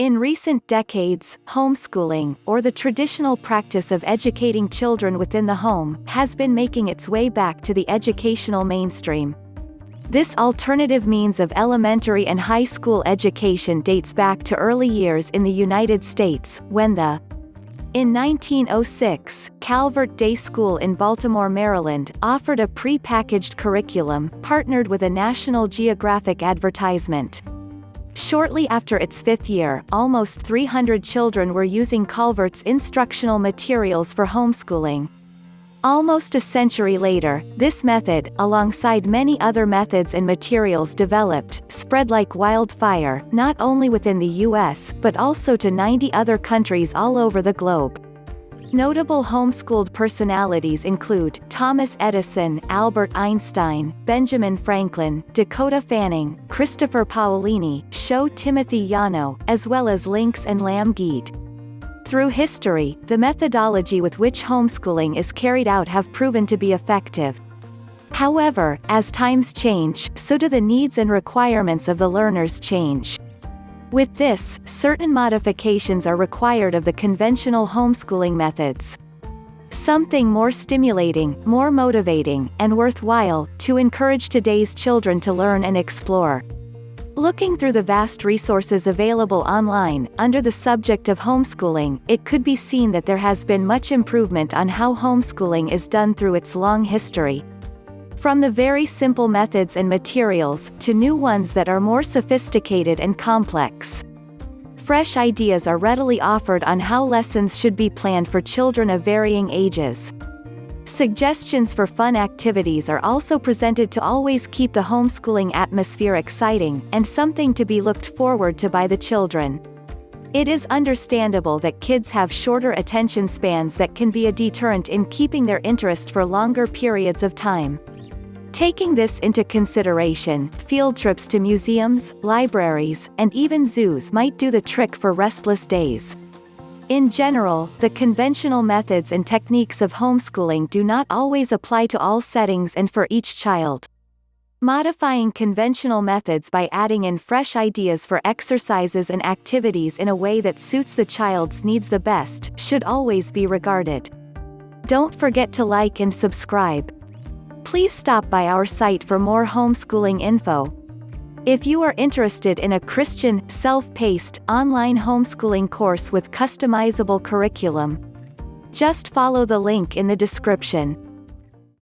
In recent decades, homeschooling, or the traditional practice of educating children within the home, has been making its way back to the educational mainstream. This alternative means of elementary and high school education dates back to early years in the United States, when in 1906, Calvert Day School in Baltimore, Maryland, offered a pre-packaged curriculum, partnered with a National Geographic advertisement. Shortly after its fifth year, almost 300 children were using Calvert's instructional materials for homeschooling. Almost a century later, this method, alongside many other methods and materials developed, spread like wildfire, not only within the U.S., but also to 90 other countries all over the globe. Notable homeschooled personalities include Thomas Edison, Albert Einstein, Benjamin Franklin, Dakota Fanning, Christopher Paolini, Sho Timothy Yano, as well as Lynx and Lam Geet. Through history, the methodology with which homeschooling is carried out have proven to be effective. However, as times change, so do the needs and requirements of the learners change. With this, certain modifications are required of the conventional homeschooling methods. Something more stimulating, more motivating, and worthwhile, to encourage today's children to learn and explore. Looking through the vast resources available online, under the subject of homeschooling, it could be seen that there has been much improvement on how homeschooling is done through its long history. From the very simple methods and materials, to new ones that are more sophisticated and complex. Fresh ideas are readily offered on how lessons should be planned for children of varying ages. Suggestions for fun activities are also presented to always keep the homeschooling atmosphere exciting, and something to be looked forward to by the children. It is understandable that kids have shorter attention spans that can be a deterrent in keeping their interest for longer periods of time. Taking this into consideration, field trips to museums, libraries, and even zoos might do the trick for restless days. In general, the conventional methods and techniques of homeschooling do not always apply to all settings and for each child. Modifying conventional methods by adding in fresh ideas for exercises and activities in a way that suits the child's needs the best, should always be regarded. Don't forget to like and subscribe. Please stop by our site for more homeschooling info. If you are interested in a Christian, self-paced, online homeschooling course with customizable curriculum, just follow the link in the description.